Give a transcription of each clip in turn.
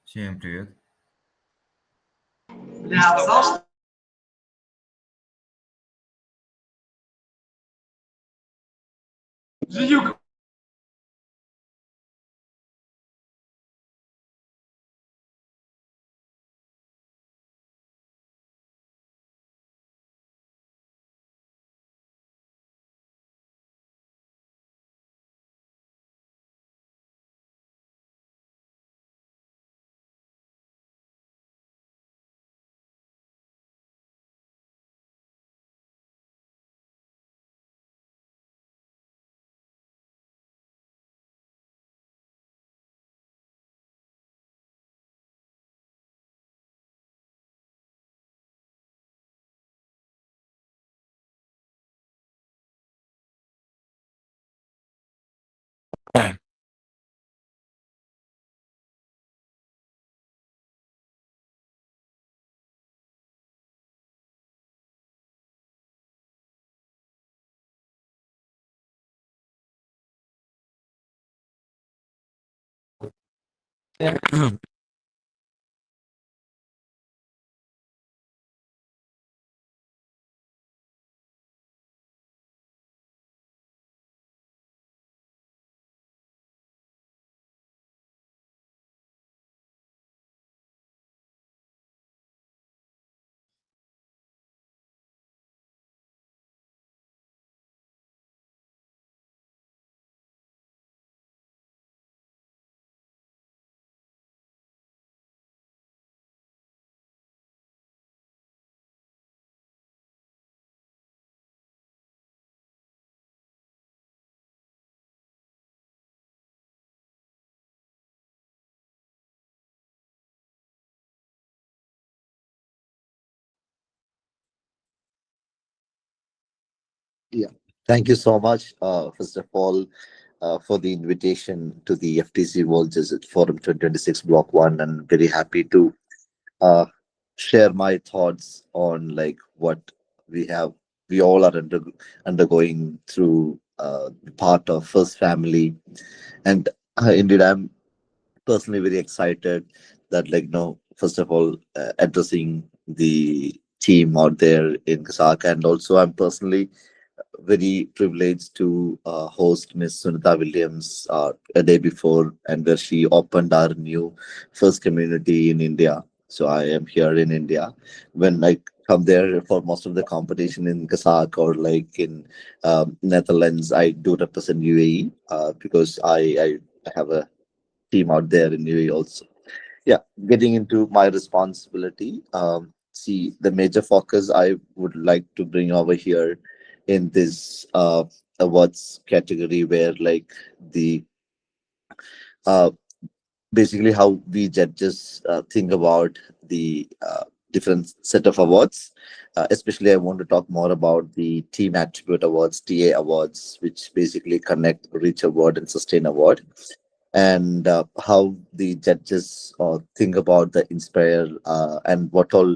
Всем привет. Я знал, что Юг. Yeah. Thank you so much, first of all, for the invitation to the FTC World Visit Forum 2026 Block 1. And very happy to uh, share my thoughts on like what we have, we all are undergoing through part of First Family. And indeed, I'm personally very excited that first of all addressing the team out there in Kazakh, and also I'm personally very privileged to host Miss Sunita Williams a day before, and where she opened our new first community in India. So I am here in India. When I come there for most of the competition in Kazakh or like in Netherlands, I do represent UAE because I have a team out there in UAE also. Yeah, getting into my responsibility. See, the major focus I would like to bring over here in this awards category, where like the uh, basically how we judges think about the different set of awards. Especially, I want to talk more about the Team Attribute Awards, TA Awards, which basically connect Reach Award and Sustain Award, and how the judges think about the Inspire and what all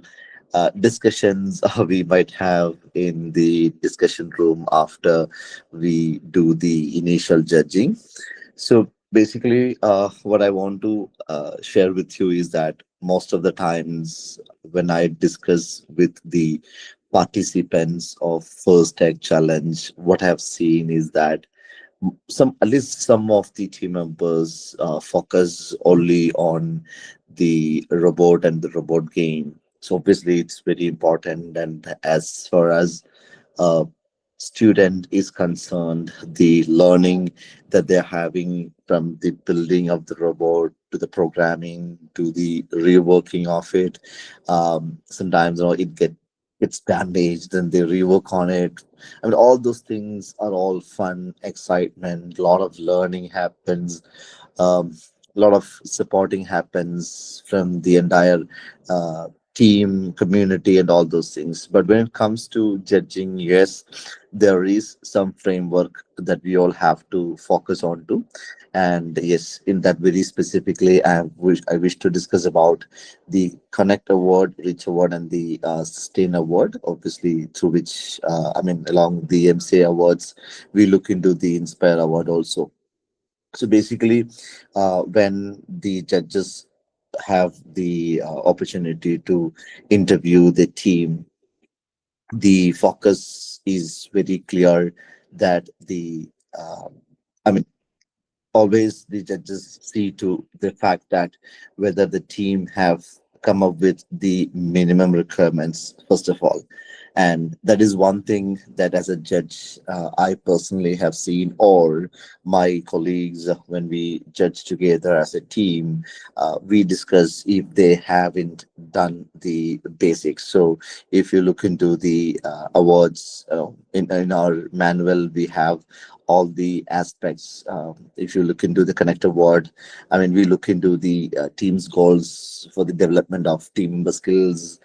discussions we might have in the discussion room after we do the initial judging. So basically, what I want to share with you is that most of the times when I discuss with the participants of First Tech Challenge, what I've seen is that some, at least some of the team members focus only on the robot and the robot game. So obviously it's very important, and as far as uh, student is concerned, the learning that they're having from the building of the robot to the programming to the reworking of it, sometimes it gets damaged and they rework on it. I mean, all those things are all fun, excitement, a lot of learning happens, um, a lot of supporting happens from the entire uh, team, community, and all those things. But when it comes to judging, yes, there is some framework that we all have to focus on to. And yes, in that very specifically, I wish to discuss about the Connect Award, Reach Award, and the Sustain Award. Obviously, through which I mean, along the MCA awards, we look into the Inspire Award also. So basically, when the judges have the opportunity to interview the team, the focus is very clear that the I mean always the judges see to the fact that whether the team have come up with the minimum requirements first of all, and that is one thing that as a judge I personally have seen, or my colleagues when we judge together as a team, we discuss if they haven't done the basics. So if you look into the awards in our manual, we have all the aspects. If you look into the connect award, I mean, we look into the team's goals for the development of team member skills,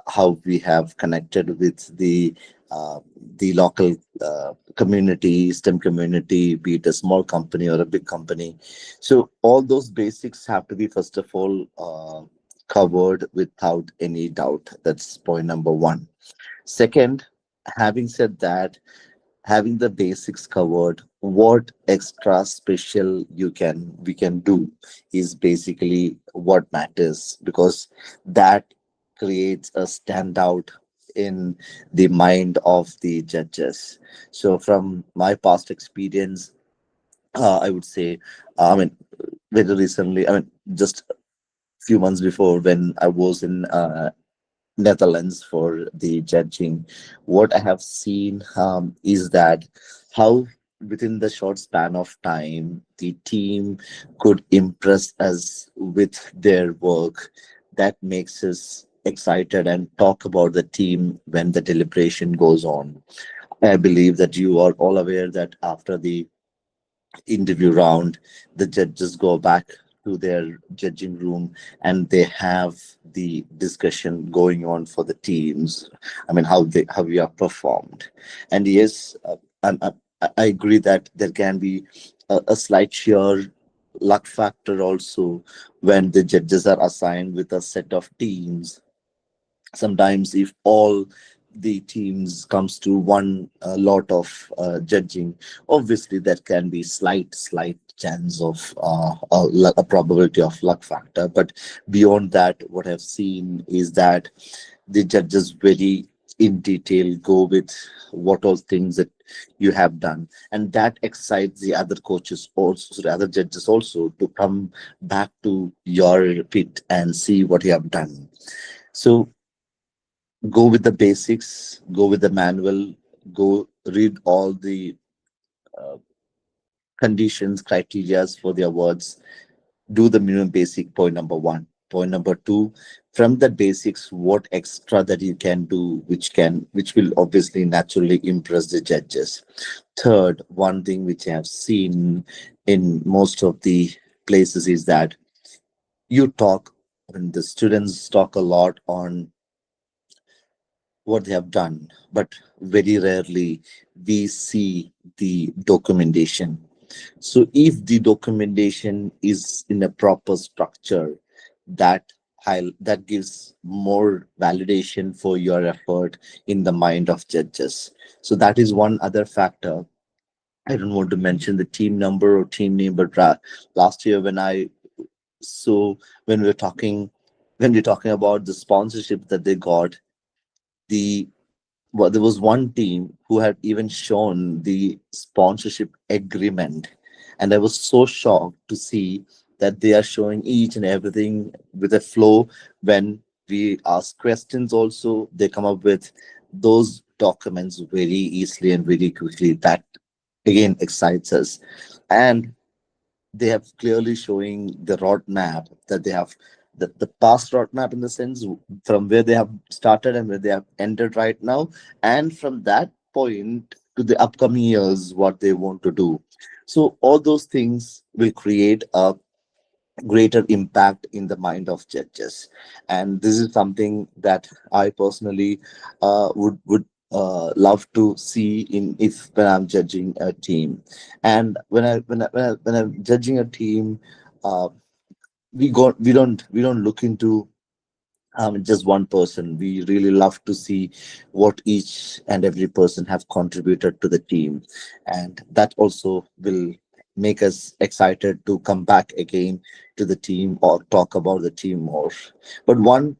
how we have connected with uh, the local community, STEM community, be it a small company or a big company. So all those basics have to be first of all covered without any doubt. That's point number one. Second, having said that, having the basics covered, what extra special you can we can do is basically what matters, because that creates a standout in the mind of the judges. So from my past experience, I would say, I mean, very recently, I mean, just few months before, when I was in Netherlands for the judging, what I have seen is that how within the short span of time the team could impress us with their work. That makes us excited and talk about the team when the deliberation goes on. I believe that you are all aware that after the interview round, the judges go back to their judging room and they have the discussion going on for the teams. I mean, how we have performed. And yes, I agree that there can be a slight sheer luck factor also when the judges are assigned with a set of teams. Sometimes if all the teams comes to one lot of judging, obviously there can be slight chance of a probability of luck factor. But beyond that, what I've seen is that the judges very in detail go with what all things that you have done, and that excites the other coaches also, so the other judges also, to come back to your pit and see what you have done. So go with the basics, go with the manual, go read all the uh, conditions, criterias for the awards, do the minimum basic, point number one. Point number two, from the basics, what extra that you can do, which will obviously naturally impress the judges. Third, one thing which I have seen in most of the places is that you talk, and the students talk a lot on what they have done, but very rarely we see the documentation. So if the documentation is in a proper structure, that that gives more validation for your effort in the mind of judges. So that is one other factor. I don't want to mention the team number or team name, but last year when I so when we were talking when we're talking about the sponsorship that they got, the well, there was one team who had even shown the sponsorship agreement, and I was so shocked to see that they are showing each and everything with a flow. When we ask questions also, they come up with those documents very easily and very quickly. That again excites us. And they have clearly showing the roadmap that they have, the past roadmap in the sense from where they have started and where they have entered right now, and from that point to the upcoming years what they want to do. So all those things will create a greater impact in the mind of judges, and this is something that I personally would love to see in if when I'm judging a team. And when I'm judging a team, uh, we don't look into just one person. We really love to see what each and every person have contributed to the team, and that also will make us excited to come back again to the team or talk about the team more. But one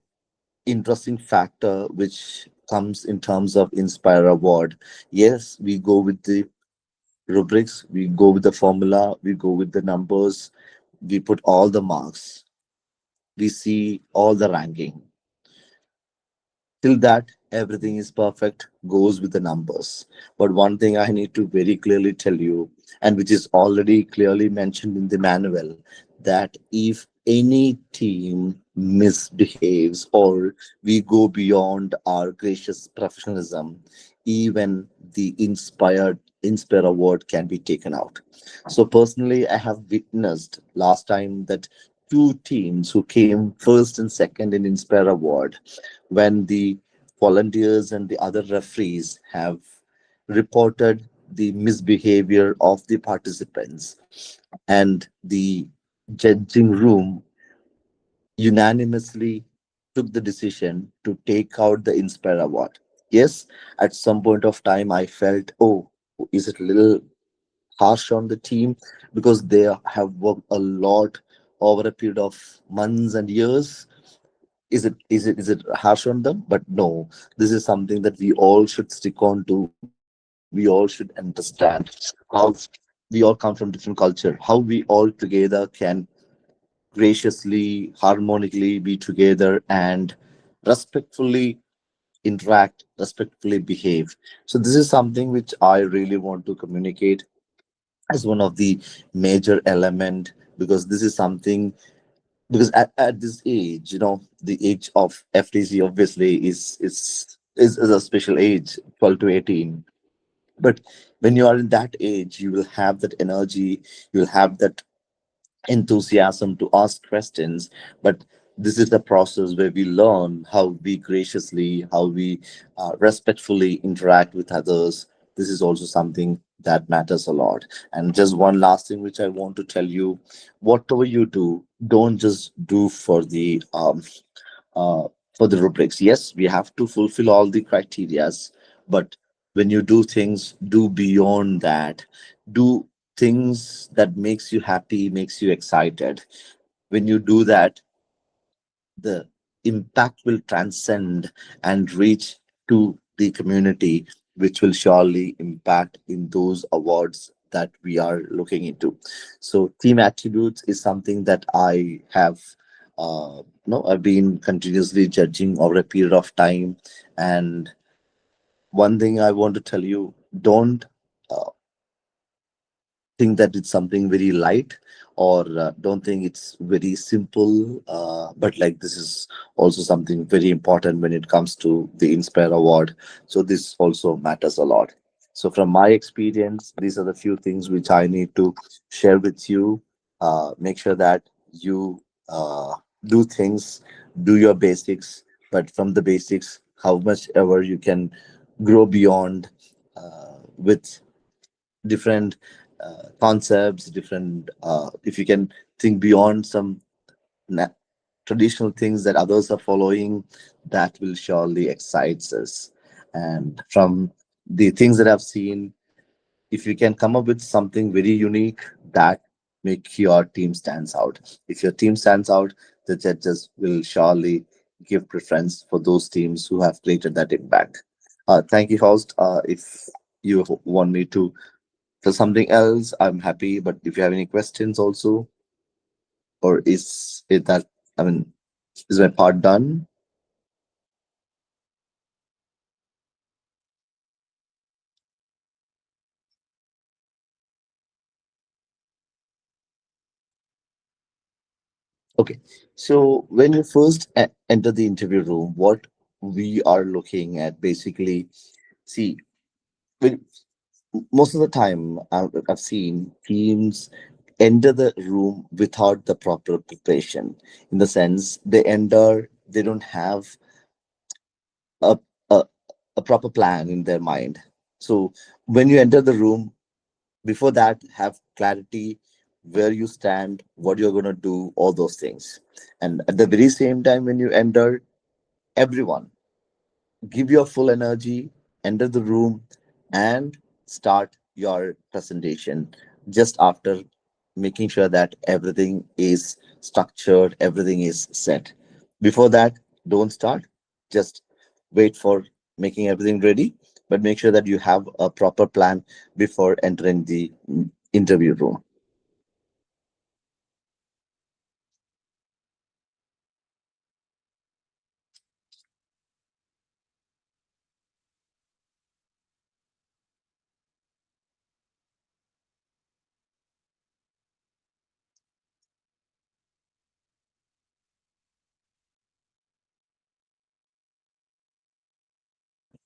interesting factor which comes in terms of Inspire Award, yes, we go with the rubrics, we go with the formula, we go with the numbers, we put all the marks, we see all the ranking. Till that everything is perfect, goes with the numbers. But one thing I need to very clearly tell you, and which is already clearly mentioned in the manual, that if any team misbehaves or we go beyond our gracious professionalism, even the inspire award can be taken out. So personally I have witnessed last time that two teams who came first and second in inspire award, when the volunteers and the other referees have reported the misbehavior of the participants, and the judging room unanimously took the decision to take out the Inspire Award. Yes, at some point of time, I felt, oh, is it a little harsh on the team because they have worked a lot over a period of months and years? Is it harsh on them? But no, this is something that we all should stick on to. We all should understand how we all come from different culture, how we all together can graciously, harmonically be together and respectfully interact, respectfully behave. So this is something which I really want to communicate as one of the major element, because this is something, because at this age, the age of FTC obviously is a special age, 12 to 18. But when you are in that age, you will have that energy, you will have that enthusiasm to ask questions. But this is the process where we learn how we graciously, how we respectfully interact with others. This is also something that matters a lot. And just one last thing which I want to tell you: whatever you do, don't just do uh, for the rubrics. Yes, we have to fulfill all the criterias, but when you do things, do beyond that. Do things that makes you happy, makes you excited. When you do that, the impact will transcend and reach to the community, which will surely impact in those awards that we are looking into. So team attributes is something that I have no, I've been continuously judging over a period of time. And one thing I want to tell you: don't uh, think that it's something very light, or don't think it's very simple, but like this is also something very important when it comes to the Inspire Award. So this also matters a lot. So from my experience, these are the few things which I need to share with you. Make sure that you do things, do your basics, but from the basics, how much ever you can grow beyond with different concepts, different, if you can think beyond some na- traditional things that others are following, that will surely excites us. And from the things that I've seen, if you can come up with something very unique, that make your team stands out. If your team stands out, the judges will surely give preference for those teams who have created that impact. Thank you, host. If you want me to for something else, I'm happy. But if you have any questions also, or is it that, I mean, is my part done? Okay. So when you first enter the interview room, what we are looking at basically, see, when, most of the time I've seen teams enter the room without the proper preparation. In the sense, they enter, they don't have a, a, a proper plan in their mind. So when you enter the room, before that, have clarity where you stand, what you're going to do, all those things. And at the very same time, when you enter, everyone give your full energy, enter the room, and start your presentation. just after making sure that everything is structured, everything is set. Before that, don't start. Just wait for making everything ready, but make sure that you have a proper plan before entering the interview room.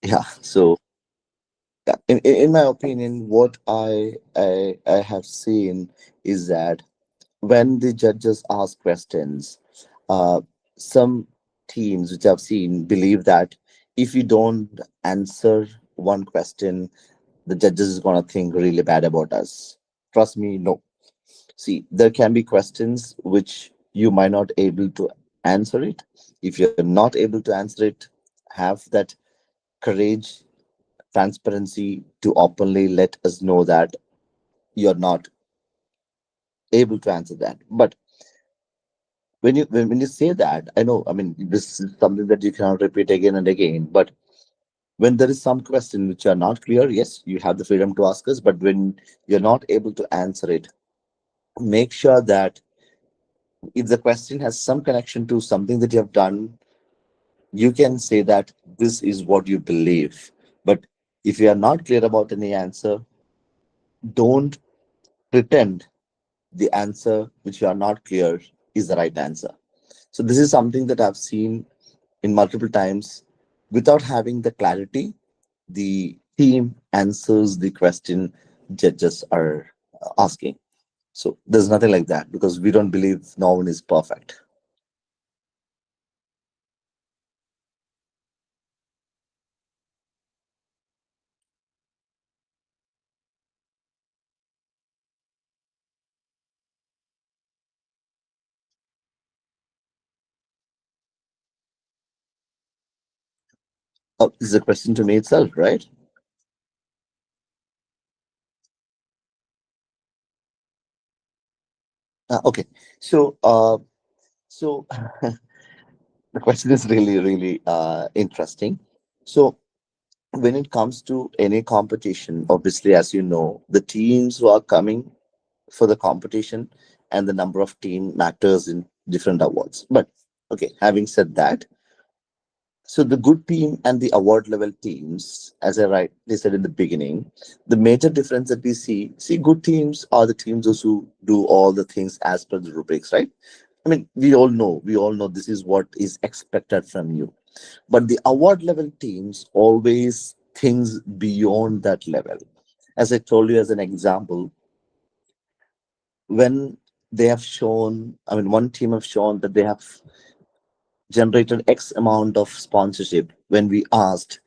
Yeah. So, yeah, in my opinion, what I have seen is that when the judges ask questions, uh, some teams which I've seen believe that if you don't answer one question, the judges is gonna think really bad about us. Trust me, no. See, there can be questions which you might not able to answer it. If you're not able to answer it, have that courage, transparency to openly let us know that you're not able to answer that. But when you say that, I know, I mean, this is something that you cannot repeat again and again. But when there is some question which are not clear, yes, you have the freedom to ask us. But when you're not able to answer it, make sure that if the question has some connection to something that you have done, you can say that this is what you believe. But if you are not clear about any answer, don't pretend the answer which you are not clear is the right answer. So this is something that I've seen in multiple times. Without having the clarity, the team answers the question judges are asking. So there's nothing like that because we don't believe no one is perfect. Oh, this is a question to me itself, right? Okay. So, so the question is really, really interesting. So, when it comes to any competition, obviously, as you know, the teams who are coming for the competition and the number of team matters in different awards. But okay, having said that, so the good team and the award level teams, as I rightly said in the beginning, the major difference that we see, good teams are the teams those who do all the things as per the rubrics, right? I mean, we all know this is what is expected from you. But the award level teams always things beyond that level. As I told you as an example, when they have shown, I mean, one team have shown that they have generated X amount of sponsorship. When we asked,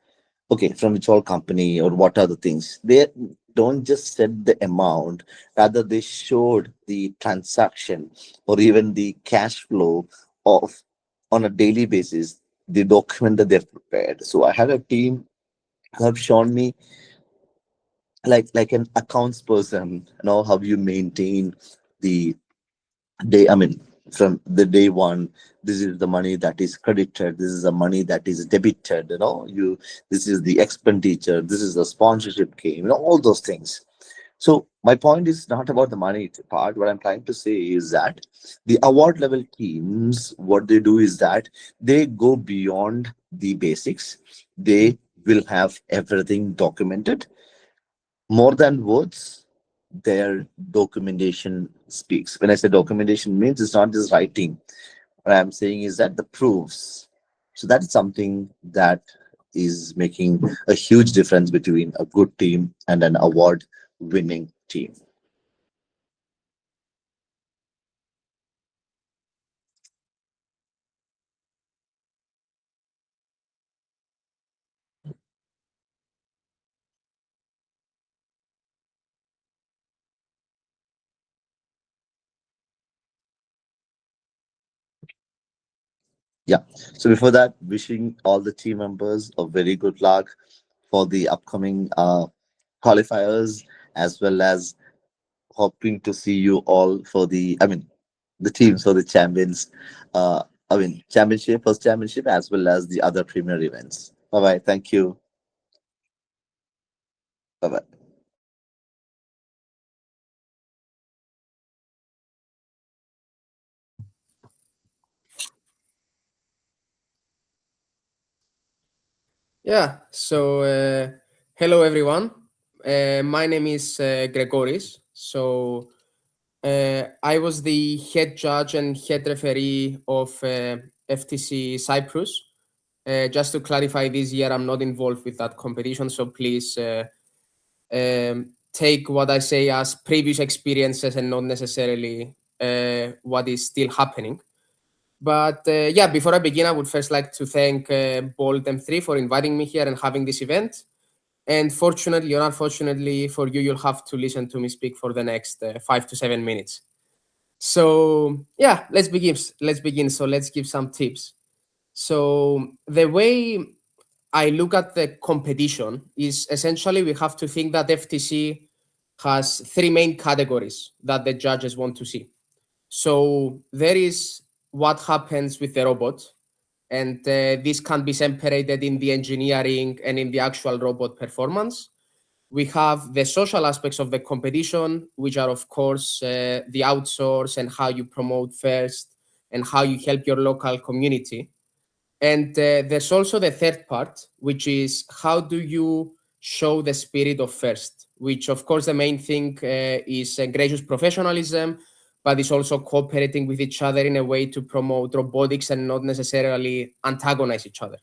okay, from which all company or what are the things, they don't just set the amount, rather they showed the transaction or even the cash flow of on a daily basis, the document that they've prepared. So I had a team who have shown me like an accounts person, how you maintain the day, I mean, from the day one, this is the money that is credited, this is the money that is debited, this is the expenditure, this is the sponsorship came, all those things. So my point is not about the money part. What I'm trying to say is that the award level teams, what they do is that they go beyond the basics. They will have everything documented more than words. Their documentation speaks. When I say documentation, means it's not just writing. What I'm saying is that the proofs. So that's something that is making a huge difference between a good team and an award winning team. Yeah. So before that, wishing all the team members a very good luck for the upcoming qualifiers, as well as hoping to see you all for the teams for the champions. Championship, first championship, as well as the other premier events. Bye bye. Thank you. Bye bye. Yeah, so hello everyone. My name is Gregoris. I was the head judge and head referee of FTC Cyprus. Just to clarify, this year I'm not involved with that competition, so please take what I say as previous experiences and not necessarily what is still happening. But yeah, before I begin, I would first like to thank Bold M3 for inviting me here and having this event. And fortunately or unfortunately for you, you'll have to listen to me speak for the next 5 to 7 minutes. So yeah, let's begin. Let's begin. So let's give some tips. So the way I look at the competition is essentially we have to think that FTC has three main categories that the judges want to see. So there is what happens with the robot, and this can be separated in the engineering and in the actual robot performance. We have the social aspects of the competition, which are, of course, the outsource and how you promote first and how you help your local community. And there's also the third part, which is how do you show the spirit of first, which, of course, the main thing is gracious professionalism, but it's also cooperating with each other in a way to promote robotics and not necessarily antagonize each other.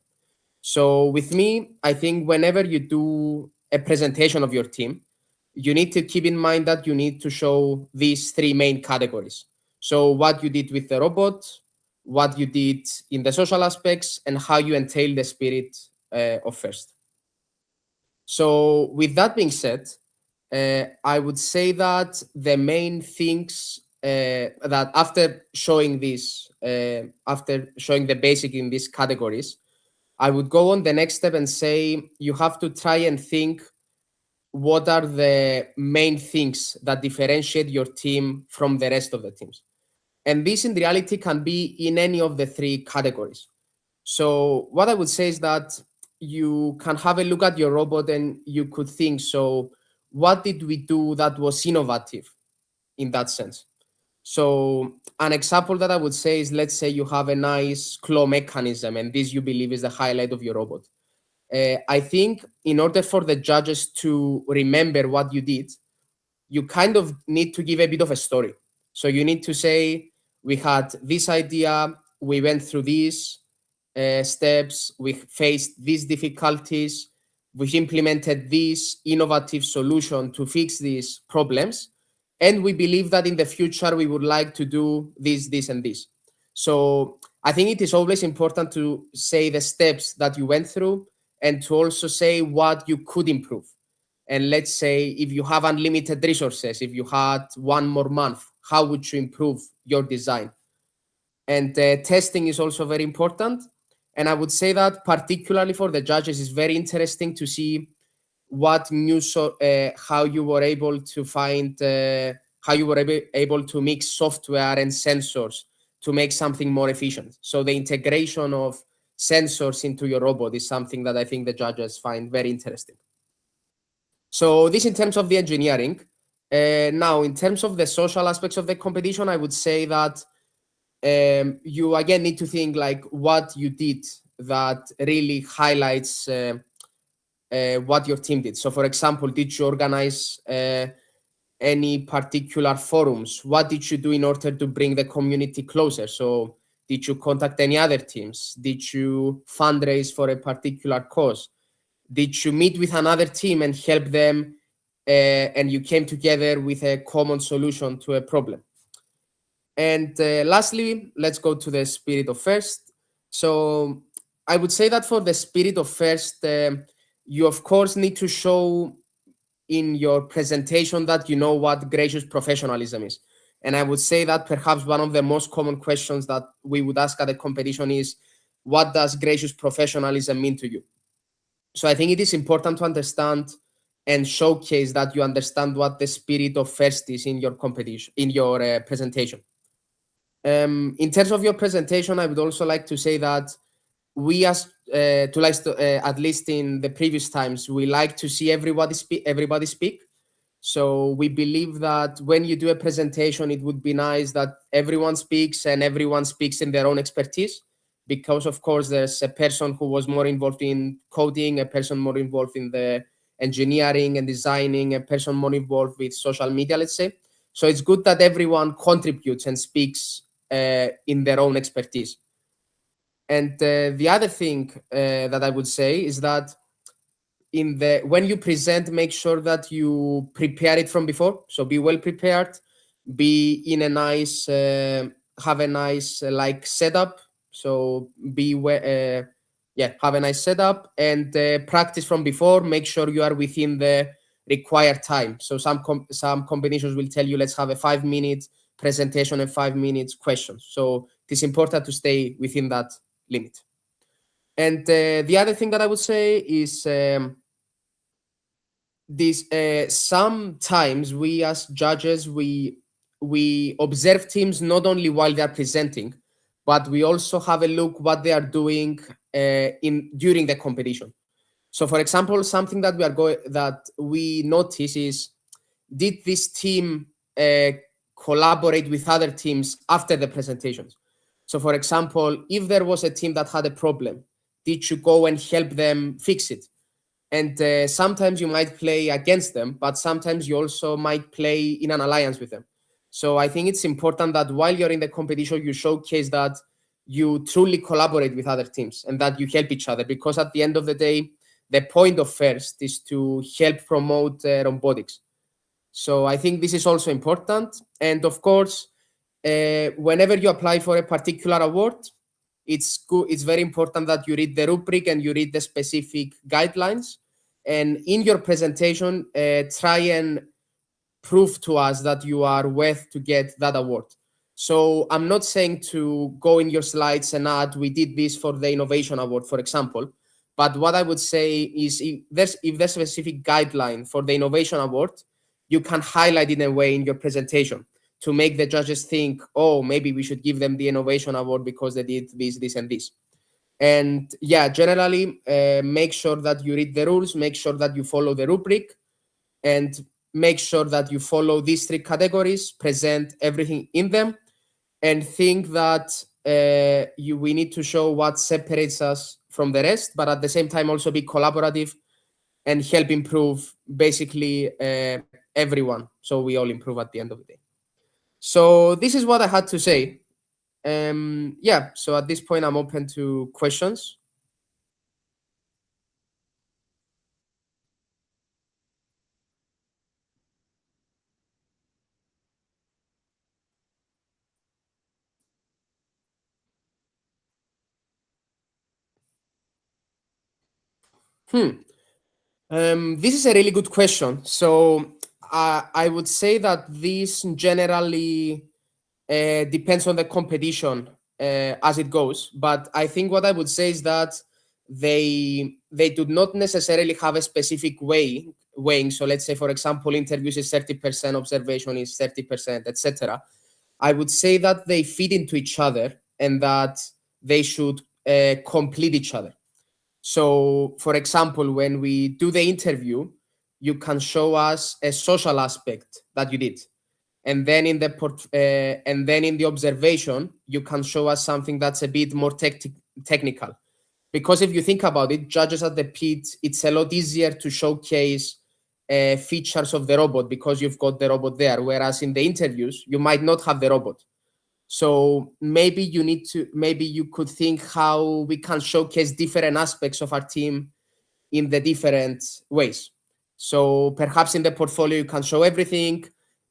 So with me, I think whenever you do a presentation of your team, you need to keep in mind that you need to show these three main categories. So what you did with the robot, what you did in the social aspects, and how you entail the spirit of first. So with that being said, I would say that the main things that after showing this, after showing the basic in these categories, I would go on the next step and say you have to try and think what are the main things that differentiate your team from the rest of the teams. And this in reality can be in any of the three categories. So what I would say is that you can have a look at your robot and you could think, so what did we do that was innovative in that sense? So an example that I would say is, let's say you have a nice claw mechanism and this you believe is the highlight of your robot. I think in order for the judges to remember what you did, you kind of need to give a bit of a story. So you need to say, we had this idea, we went through these steps, we faced these difficulties, we implemented this innovative solution to fix these problems. And we believe that in the future, we would like to do this, this, and this. So I think it is always important to say the steps that you went through and to also say what you could improve. And let's say if you have unlimited resources, if you had one more month, how would you improve your design? And testing is also very important. And I would say that particularly for the judges, it's very interesting to see what new how you were able to find how you were able to mix software and sensors to make something more efficient. So the integration of sensors into your robot is something that I think the judges find very interesting. So this in terms of the engineering. Now, in terms of the social aspects of the competition, I would say that you again need to think like what you did that really highlights what your team did. So, for example, did you organize any particular forums? What did you do in order to bring the community closer? So, did you contact any other teams? Did you fundraise for a particular cause? Did you meet with another team and help them and you came together with a common solution to a problem? And lastly, let's go to the spirit of first. So I would say that for the spirit of first, you of course need to show in your presentation that you know what gracious professionalism is. And I would say that perhaps one of the most common questions that we would ask at a competition is, what does gracious professionalism mean to you? So I think it is important to understand and showcase that you understand what the spirit of first is in your competition, in your presentation. In terms of your presentation, I would also like to say that we at least in the previous times, we like to see everybody speak. So we believe that when you do a presentation, it would be nice that everyone speaks and everyone speaks in their own expertise, because of course there's a person who was more involved in coding, a person more involved in the engineering and designing, a person more involved with social media, let's say. So it's good that everyone contributes and speaks in their own expertise. And the other thing that I would say is that when you present, make sure that you prepare it from before. So be well prepared, be in a nice, have a nice like setup. So have a nice setup and practice from before. Make sure you are within the required time. So some combinations will tell you, let's have a 5-minute presentation and 5 minutes questions. So it is important to stay within that limit. And the other thing that I would say is sometimes we as judges, we observe teams not only while they are presenting, but we also have a look what they are doing during the competition. So for example, something that we notice is, did this team collaborate with other teams after the presentations? So for example, if there was a team that had a problem, did you go and help them fix it? And sometimes you might play against them, but sometimes you also might play in an alliance with them. So I think it's important that while you're in the competition, you showcase that you truly collaborate with other teams and that you help each other, because at the end of the day, the point of first is to help promote robotics. So I think this is also important. And of course, whenever you apply for a particular award, it's very important that you read the rubric and you read the specific guidelines. And in your presentation, try and prove to us that you are worth to get that award. So I'm not saying to go in your slides and add, we did this for the innovation award, for example. But what I would say is, if there's a specific guideline for the innovation award, you can highlight it in a way in your presentation to make the judges think, oh, maybe we should give them the innovation award because they did this, and this. And yeah, generally, make sure that you read the rules, make sure that you follow the rubric, and make sure that you follow these 3 categories, present everything in them, and think that we need to show what separates us from the rest, but at the same time also be collaborative and help improve basically everyone. So we all improve at the end of the day. So this is what I had to say. So at this point, I'm open to questions. This is a really good question. So I would say that this generally depends on the competition as it goes. But I think what I would say is that they do not necessarily have a specific weighing. So let's say, for example, interviews is 30%, observation is 30%, etc. I would say that they feed into each other and that they should complete each other. So, for example, when we do the interview, you can show us a social aspect that you did, and then in the observation, you can show us something that's a bit more technical. Because if you think about it, judges at the pit, it's a lot easier to showcase features of the robot because you've got the robot there. Whereas in the interviews, you might not have the robot. So maybe you could think how we can showcase different aspects of our team in the different ways. So perhaps in the portfolio, you can show everything.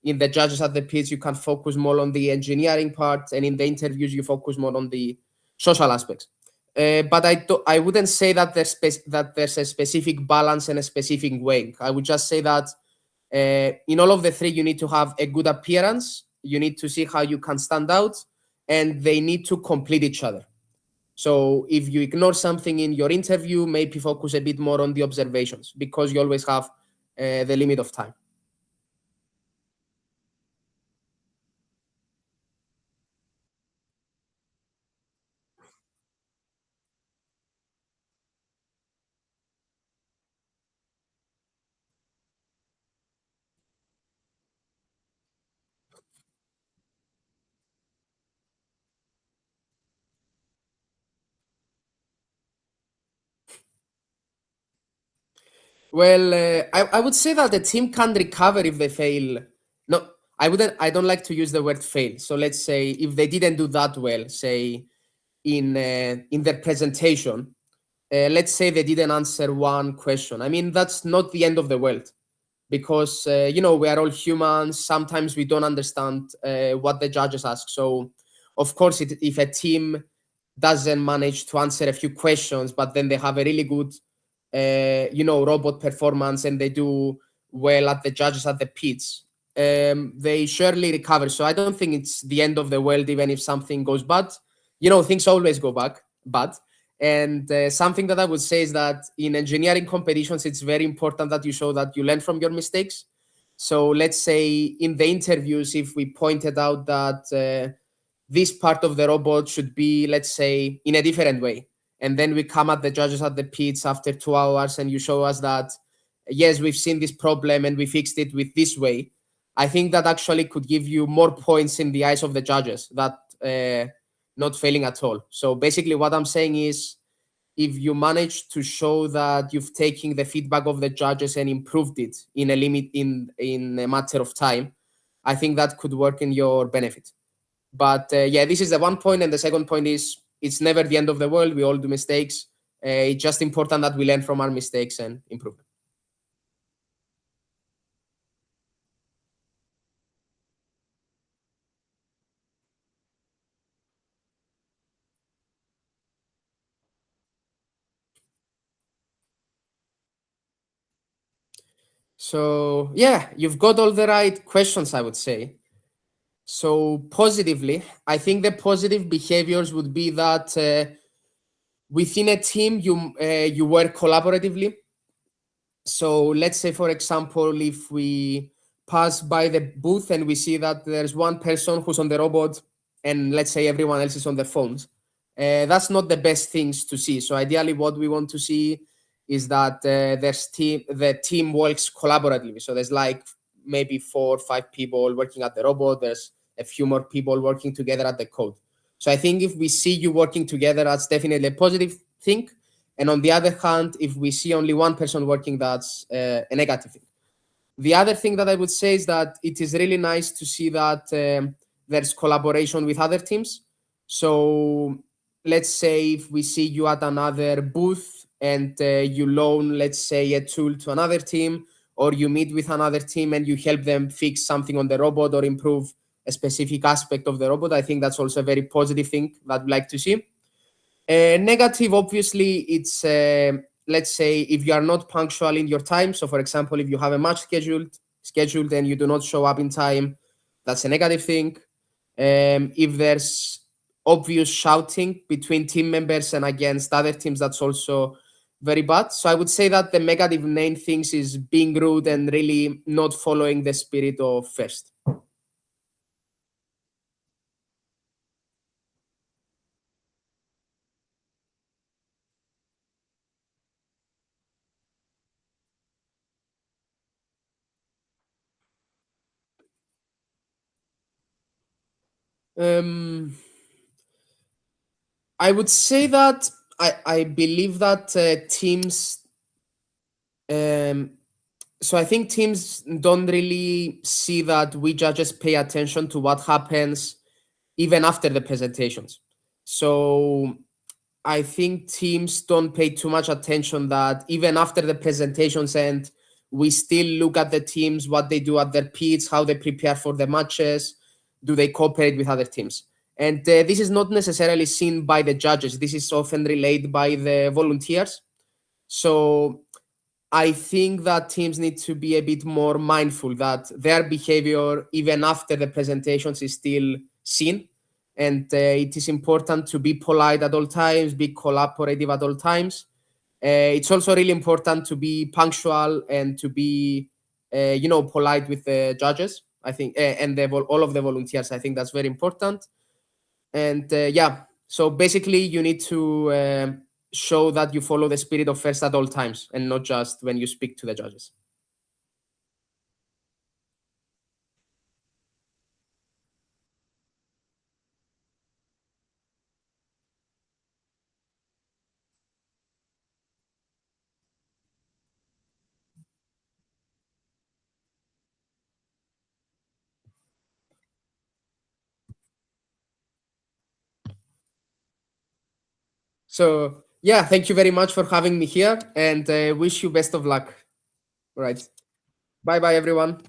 In the judges at the pits, you can focus more on the engineering part. And in the interviews, you focus more on the social aspects. But I wouldn't say that there's a specific balance and a specific weighing. I would just say that in all of the 3, you need to have a good appearance. You need to see how you can stand out, and they need to complete each other. So if you ignore something in your interview, maybe focus a bit more on the observations, because you always have the limit of time. Well, I would say that the team can recover if they fail. No, I wouldn't. I don't like to use the word fail. So let's say if they didn't do that well, say in their presentation, let's say they didn't answer one question. I mean, that's not the end of the world, because we are all humans. Sometimes we don't understand what the judges ask. So, of course, if a team doesn't manage to answer a few questions, but then they have a really good robot performance and they do well at the judges at the pits, they surely recover. So I don't think it's the end of the world, even if something goes bad. Things always go bad. And something that I would say is that in engineering competitions, it's very important that you show that you learn from your mistakes. So let's say in the interviews, if we pointed out that this part of the robot should be, let's say, in a different way, and then we come at the judges at the pits after 2 hours and you show us that, yes, we've seen this problem and we fixed it with this way, I think that actually could give you more points in the eyes of the judges that not failing at all. So basically what I'm saying is, if you manage to show that you've taken the feedback of the judges and improved it in a matter of time, I think that could work in your benefit. But this is the one point. And the second point is, it's never the end of the world. We all do mistakes. It's just important that we learn from our mistakes and improve. So you've got all the right questions, I would say. So positively, I think the positive behaviors would be that within a team, you work collaboratively. So let's say, for example, if we pass by the booth and we see that there's one person who's on the robot and let's say everyone else is on their phones, that's not the best things to see. So ideally what we want to see is that the team works collaboratively. So there's like maybe 4 or 5 people working at the robot. There's a few more people working together at the code. So I think if we see you working together, that's definitely a positive thing. And on the other hand, if we see only one person working, that's a negative thing. The other thing that I would say is that it is really nice to see that there's collaboration with other teams. So let's say if we see you at another booth and you loan, let's say, a tool to another team, or you meet with another team and you help them fix something on the robot or improve a specific aspect of the robot, I think that's also a very positive thing that we like to see. Negative, obviously, it's let's say if you are not punctual in your time. So, for example, if you have a match scheduled and you do not show up in time, that's a negative thing. If there's obvious shouting between team members and against other teams, that's also very bad. So I would say that the negative main things is being rude and really not following the spirit of first. I would say that I believe that teams. So I think teams don't really see that we judges pay attention to what happens even after the presentations. So I think teams don't pay too much attention that even after the presentations end, we still look at the teams, what they do at their pits, how they prepare for the matches, do they cooperate with other teams. And this is not necessarily seen by the judges. This is often relayed by the volunteers. So I think that teams need to be a bit more mindful that their behavior, even after the presentations, is still seen. And it is important to be polite at all times, be collaborative at all times. It's also really important to be punctual and to be, polite with the judges. I think, and all of the volunteers. I think that's very important. And yeah, so basically, you need to show that you follow the spirit of FIRST at all times, and not just when you speak to the judges. So yeah, thank you very much for having me here, and wish you best of luck. All right, bye bye everyone.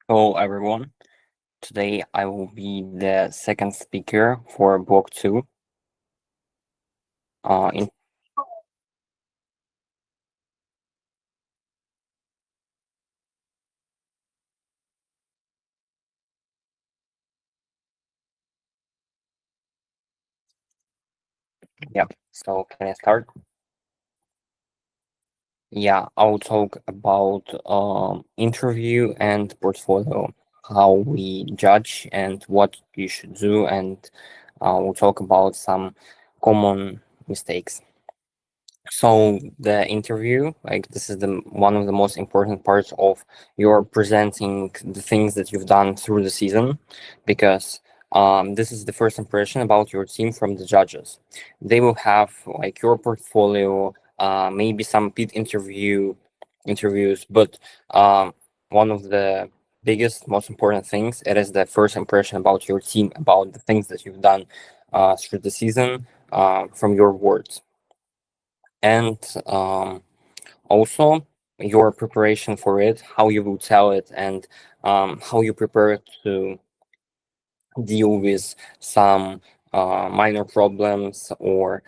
Hello, everyone. Today I will be the second speaker for Block 2. In Yeah, so can I start? Yeah, I'll talk about interview and portfolio, how we judge and what you should do, and we'll talk about some common mistakes. So the interview, like this is the one of the most important parts of your presenting the things that you've done through the season, because this is the first impression about your team from the judges. They will have like your portfolio, maybe some pit interviews, but one of the biggest, most important things, it is the first impression about your team, about the things that you've done through the season, from your words. And also your preparation for it, how you will tell it, and how you prepare to deal with some minor problems, or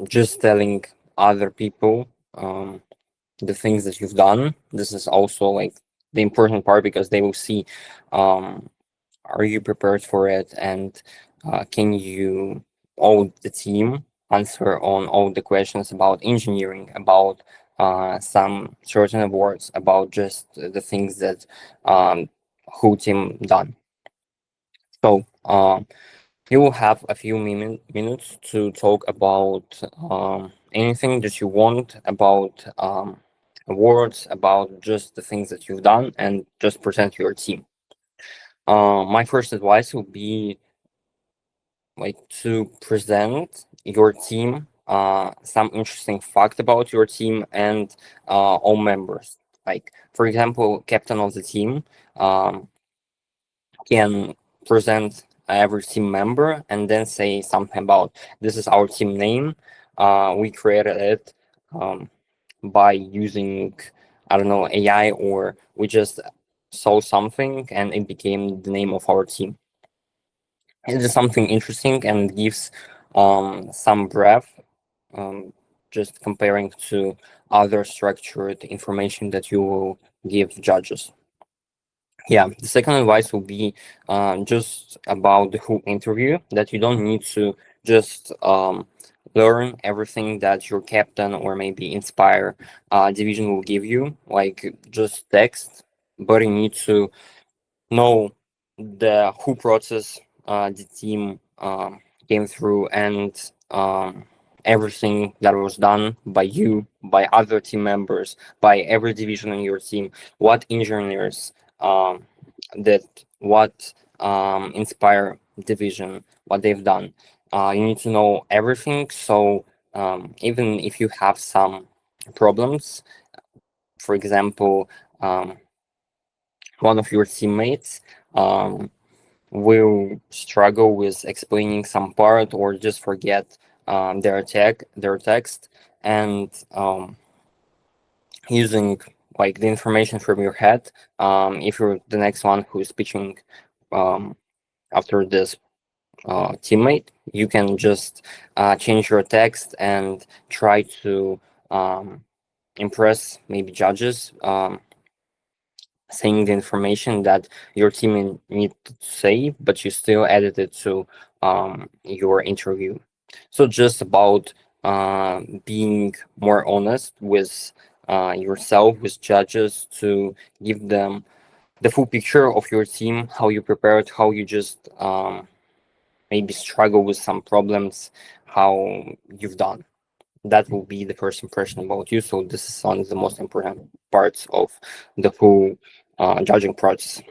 just telling other people the things that you've done. This is also like the important part, because they will see, um, are you prepared for it, and can you, all the team, answer on all the questions about engineering, about some certain awards, about just the things that whole team done. So you will have a few minutes to talk about anything that you want, about awards, about just the things that you've done, and just present your team. My first advice would be like to present your team, some interesting fact about your team, and all members. Like, for example, captain of the team can present every team member and then say something about, this is our team name. We created it by using, I don't know, AI, or we just saw something and it became the name of our team. It is something interesting and gives some breadth, um, just comparing to other structured information that you will give judges. Yeah, the second advice will be just about the whole interview, that you don't need to just learn everything that your captain or maybe Inspire division will give you, like just text, but you need to know the whole process the team came through, and everything that was done by you, by other team members, by every division in your team, what engineers did, what Inspire division, what they've done. You need to know everything, so even if you have some problems, for example, one of your teammates will struggle with explaining some part, or just forget their text, and using like the information from your head, if you're the next one who is pitching um, after this teammate, you can just change your text and try to impress maybe judges, saying the information that your team need to say, but you still added it to your interview. So just about being more honest with yourself, with judges, to give them the full picture of your team, how you prepared, how you just maybe struggle with some problems, how you've done. That will be the first impression about you. So this is one of the most important parts of the whole judging process.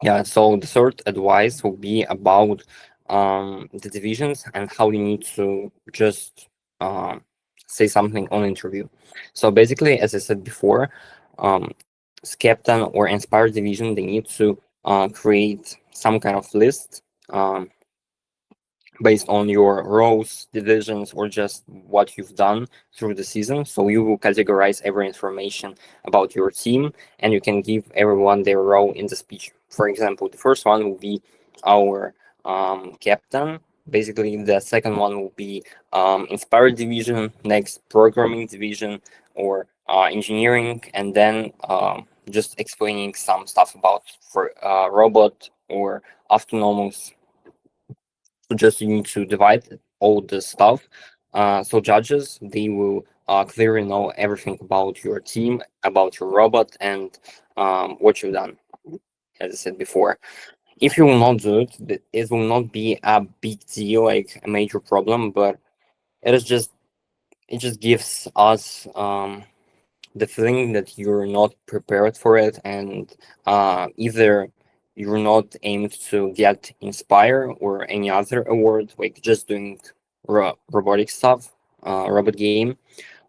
Yeah, so the third advice will be about the divisions and how you need to just say something on interview. So basically, as I said before, Skepton or Inspired division, they need to create some kind of list, um, based on your roles, divisions, or just what you've done through the season. So you will categorize every information about your team, and you can give everyone their role in the speech. For example, the first one will be our captain. Basically, the second one will be Inspired division, next programming division, or engineering, and then just explaining some stuff about for robot or autonomous. So just you need to divide all the stuff. So judges, they will clearly know everything about your team, about your robot, and what you've done, as I said before. If you will not do it, it will not be a big deal, like a major problem, but it is just it just gives us the feeling that you're not prepared for it, and either you're not aimed to get Inspire or any other award, like just doing robotic stuff, robot game,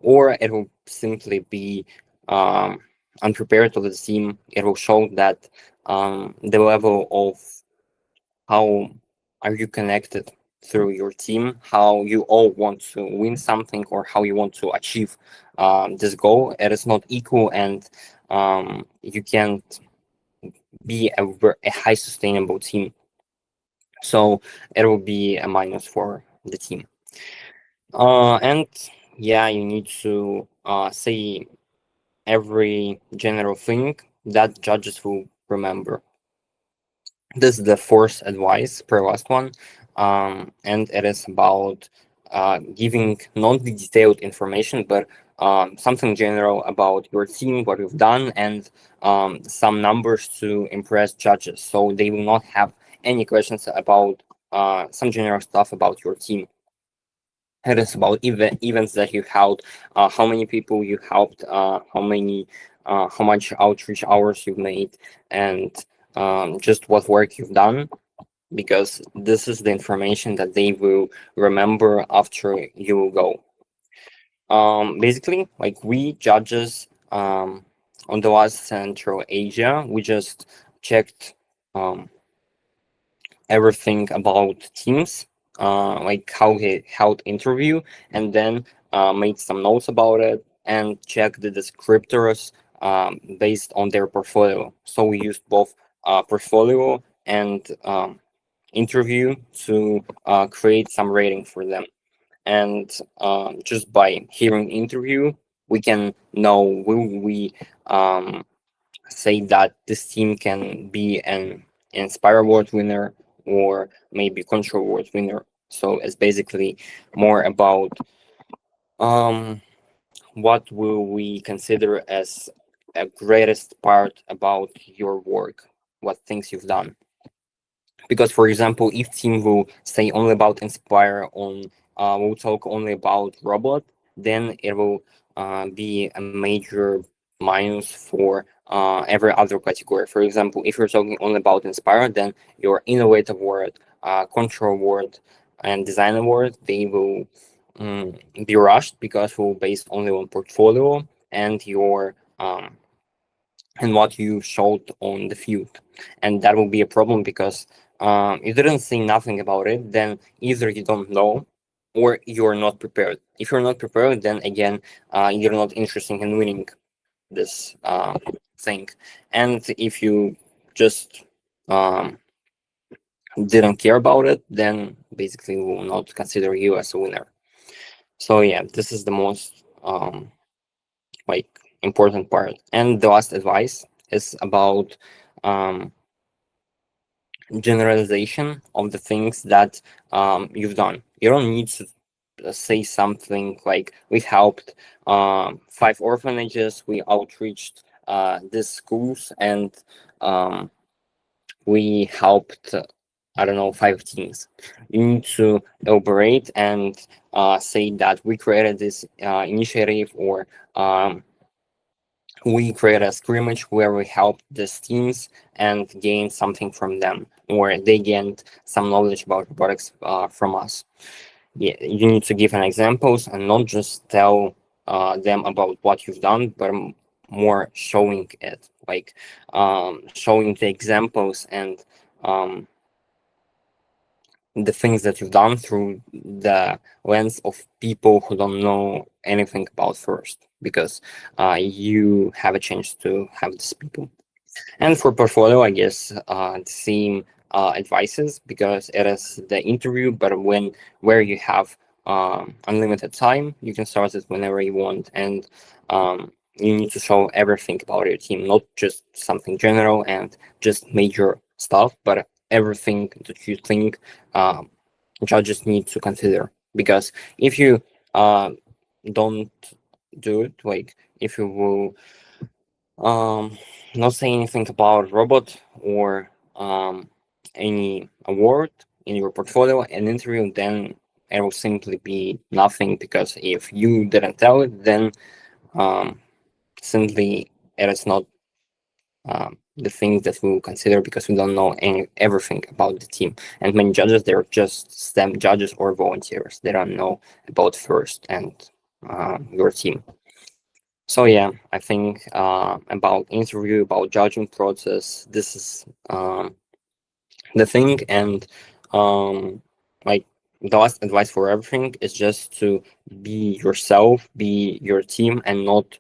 or it will simply be um, unprepared of the team. It will show that the level of how are you connected through your team, how you all want to win something, or how you want to achieve this goal. It is not equal, and you can't be a high sustainable team. So it will be a minus for the team. And yeah, you need to say every general thing that judges will remember. This is the fourth advice per last one, and it is about giving not the detailed information, but something general about your team, what you've done, and some numbers to impress judges, so they will not have any questions about some general stuff about your team. It is about events that you held, how many people you helped, how much outreach hours you've made, and just what work you've done, because this is the information that they will remember after you will go. Basically, like we judges on the last Central Asia, we just checked everything about teams, like how he held interview, and then made some notes about it and checked the descriptors based on their portfolio. So we used both portfolio and interview to create some rating for them. And just by hearing interview, we can know will we say that this team can be an Inspire Award winner or maybe Control Award winner. So it's basically more about um, what will we consider as a greatest part about your work, what things you've done. Because, for example, if team will say only about Inspire, will talk only about robot, then it will be a major minus for every other category. For example, if you're talking only about Inspire, then your innovative award, control award, and design award, they will be rushed because will based only on portfolio and your and what you showed on the field, and that will be a problem because you didn't say nothing about it. Then either you don't know or you're not prepared. If you're not prepared, then again you're not interested in winning this thing. And if you just um, didn't care about it, then basically we will not consider you as a winner. So yeah, this is the most like important part. And the last advice is about um, generalization of the things that you've done. You don't need to say something like we helped 5 orphanages, we outreached these schools, and um, we helped I don't know 5 teams. You need to elaborate and say that we created this initiative, or we create a scrimmage where we help these teams and gain something from them, or they gained some knowledge about robotics from us. Yeah, you need to give an examples and not just tell them about what you've done, but more showing it, like showing the examples and um, the things that you've done through the lens of people who don't know anything about first, because you have a chance to have these people. And for portfolio, I guess the same advices, because it is the interview, but where you have unlimited time, you can start it whenever you want, and you need to show everything about your team, not just something general and just major stuff, but everything that you think um, judges need to consider. Because if you don't do it, like if you will not say anything about robot or any award in your portfolio and interview, then it will simply be nothing, because if you didn't tell it, then um, simply it is not the things that we will consider, because we don't know everything about the team. And many judges, they're just STEM judges or volunteers. They don't know about first and your team. So yeah, I think about interview, about judging process, this is the thing. And like the last advice for everything is just to be yourself, be your team, and not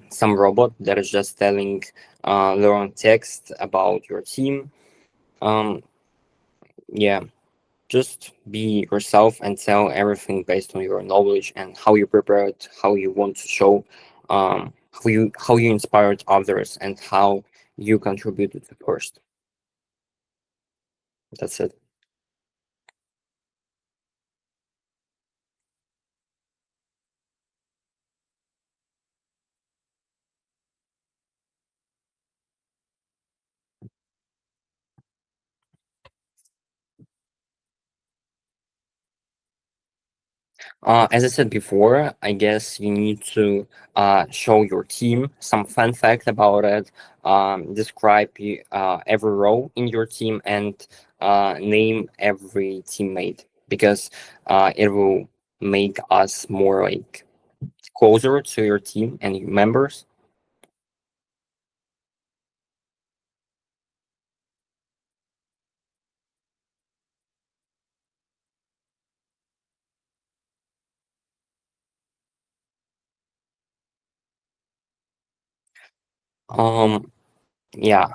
some robot that is just telling long text about your team. Um, yeah, just be yourself and tell everything based on your knowledge and how you prepare it, how you want to show, how you inspired others, and how you contributed first. That's it. As I said before, I guess you need to show your team some fun fact about it, describe every role in your team, and name every teammate, because it will make us more like closer to your team and your members. Um, yeah,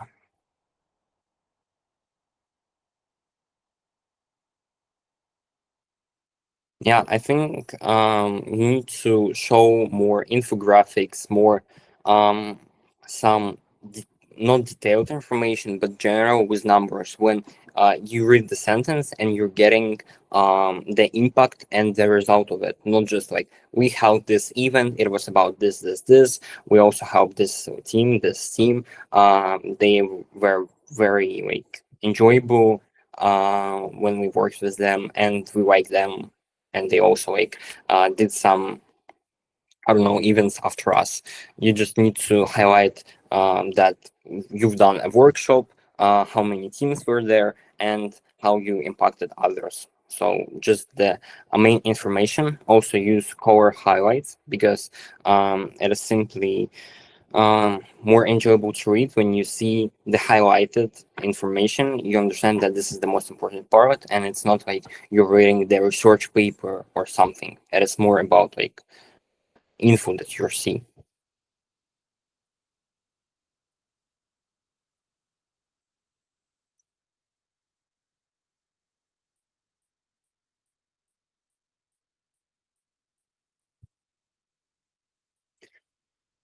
Yeah, I think you need to show more infographics, more um, some not detailed information, but general with numbers. When you read the sentence and you're getting the impact and the result of it, not just like we held this event, it was about this, this, this. We also helped this team. They were very like enjoyable when we worked with them, and we like them, and they also like did some, I don't know, events after us. You just need to highlight that you've done a workshop, how many teams were there, and how you impacted others. So just the main information. Also use color highlights, because it is simply more enjoyable to read when you see the highlighted information. You understand that this is the most important part, and it's not like you're reading the research paper or something. It is more about like info that you're seeing.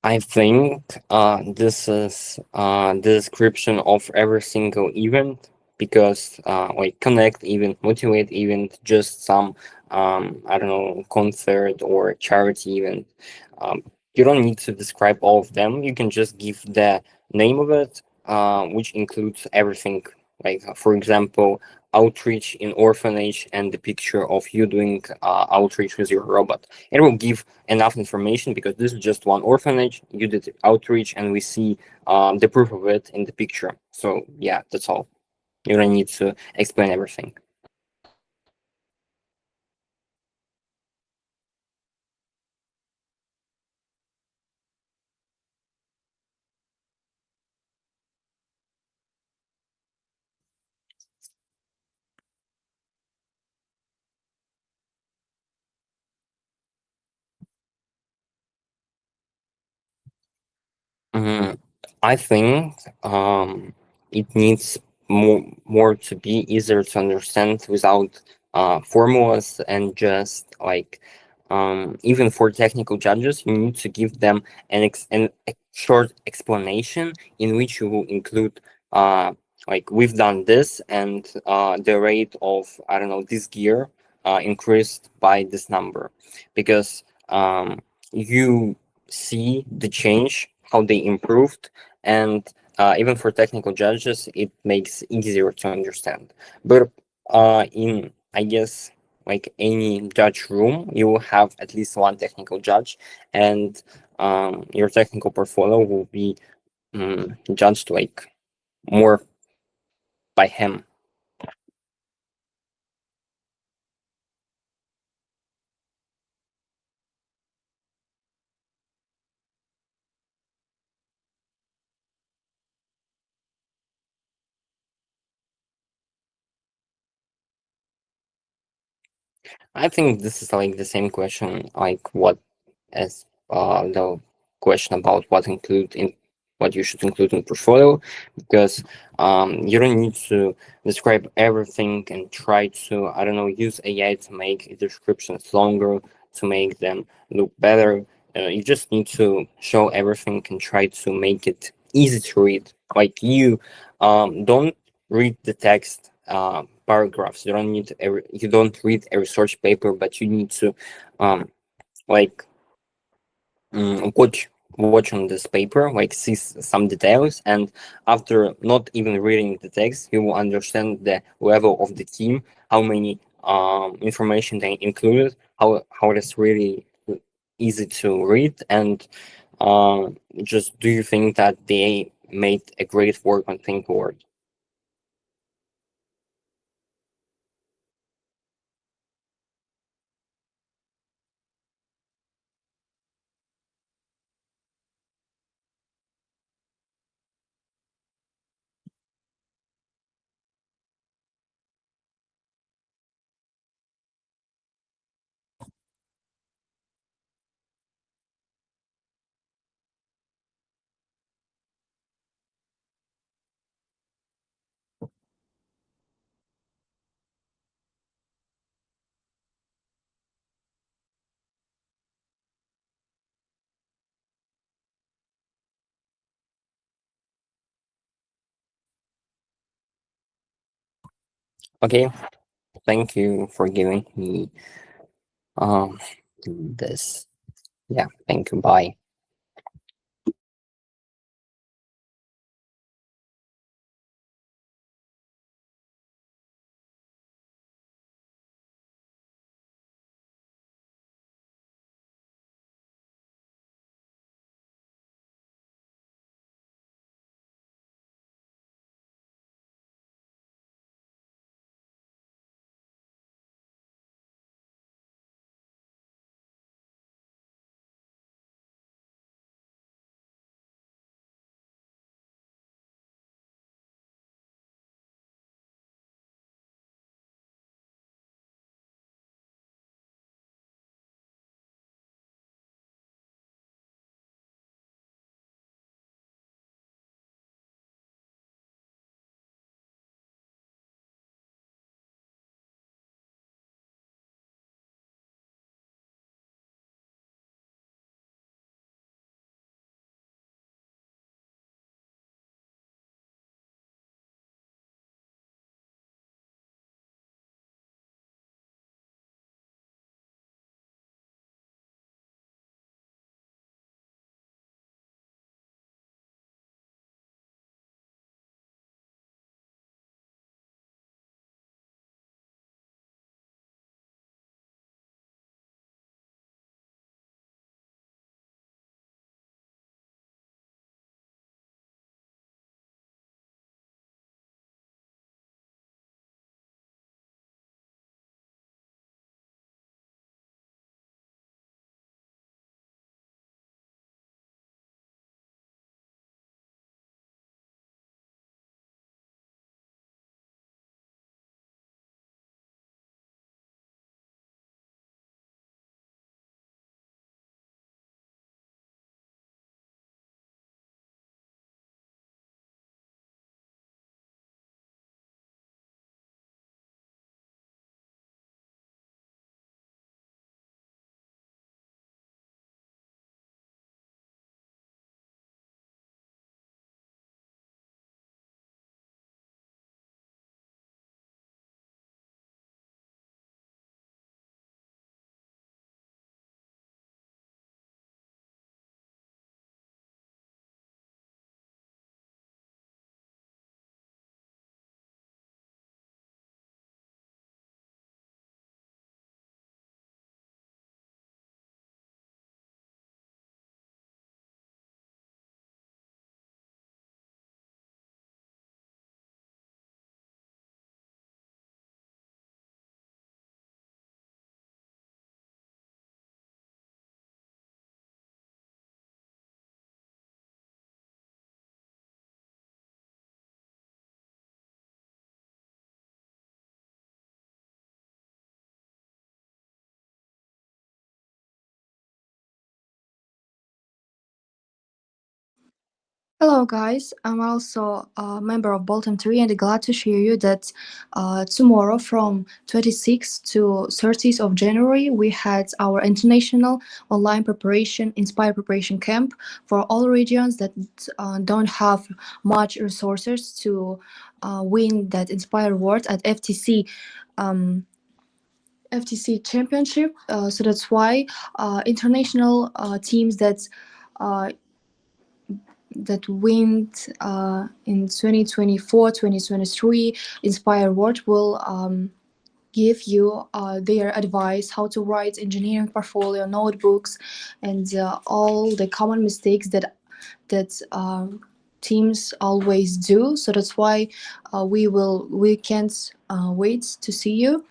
I think this is the description of every single event, because like connect event, motivate event, just some I don't know, concert or charity event. Um, you don't need to describe all of them. You can just give the name of it, which includes everything. Like for example, outreach in orphanage, and the picture of you doing outreach with your robot. It will give enough information, because this is just one orphanage. You did outreach, and we see the proof of it in the picture. So yeah, that's all. You don't need to explain everything. I think it needs more to be easier to understand without formulas, and just like even for technical judges, you need to give them a short explanation in which you will include like we've done this, and the rate of, I don't know, this gear increased by this number, because you see the change, how they improved, and even for technical judges, it makes easier to understand. But in, I guess, like any judge room, you will have at least one technical judge, and your technical portfolio will be judged like more by him. I think this is like the same question, like what as the question about what you should include in portfolio, because you don't need to describe everything and try to, I don't know, use AI to make descriptions longer, to make them look better. You just need to show everything and try to make it easy to read. Like you don't read the text paragraphs. You don't read a research paper, but you need to like watch on this paper, like see some details, and after not even reading the text, you will understand the level of the team, how many information they included, how it is really easy to read, and just do you think that they made a great work on think word. Okay, thank you for giving me um this. Yeah, thank you, bye. Hello, guys. I'm also a member of Bolton 3 and glad to share you that tomorrow from 26th to 30th of January we had our international online preparation, Inspire Preparation Camp for all regions that don't have much resources to win that Inspire award at FTC. FTC Championship, so that's why international teams uh, that win in 2024 2023 Inspire Award will give you their advice how to write engineering portfolio notebooks and all the common mistakes that teams always do. So that's why we can't wait to see you.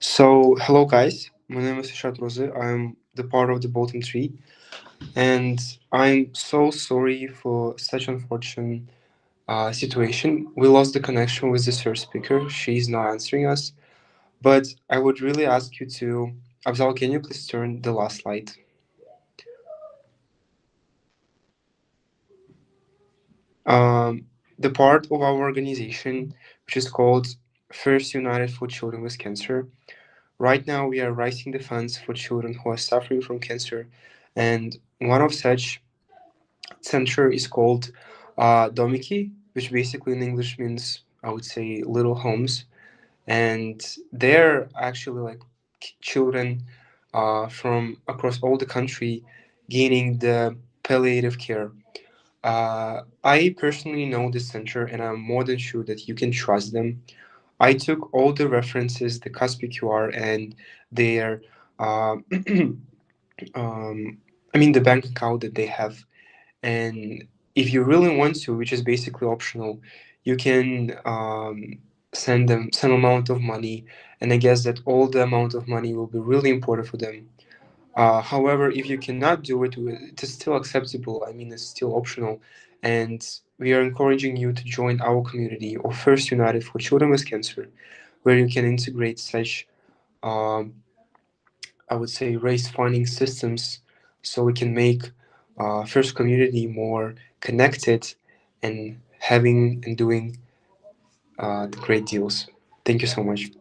So, hello guys, my name is Ishat Rose. I'm the part of the bottom three, and I'm so sorry for such unfortunate situation. We lost the connection with the third speaker. She's not answering us, but I would really ask you to, Abzal, can you please turn the last slide? The part of our organization, which is called First United for Children with Cancer. Right now, we are raising the funds for children who are suffering from cancer, and one of such center is called Domiki, which basically in English means, I would say, little homes, and they're actually like children from across all the country gaining the palliative care. I personally know this center, and I'm more than sure that you can trust them. I took all the references, the Caspi QR, and their, uh, the bank account that they have. And if you really want to, which is basically optional, you can send them some amount of money. And I guess that all the amount of money will be really important for them. However, if you cannot do it, it is still acceptable. I mean, it's still optional. And we are encouraging you to join our community or First United for Children with Cancer, where you can integrate such, um, I would say, race funding systems so we can make First community more connected and having and doing the great deals. Thank you so much.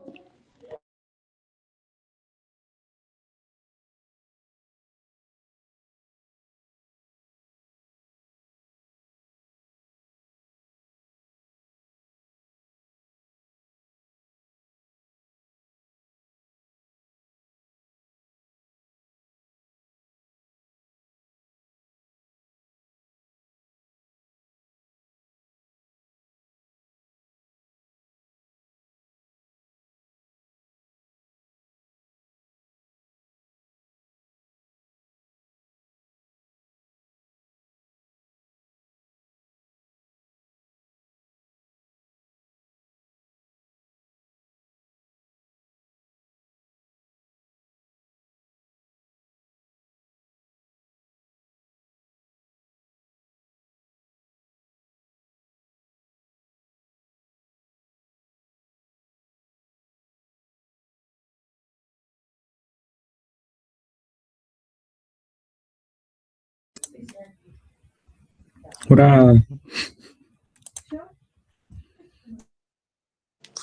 Ура!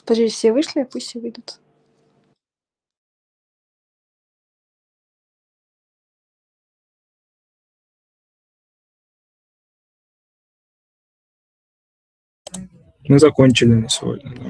Подожди, все вышли? Пусть все выйдут. Мы закончили на сегодня.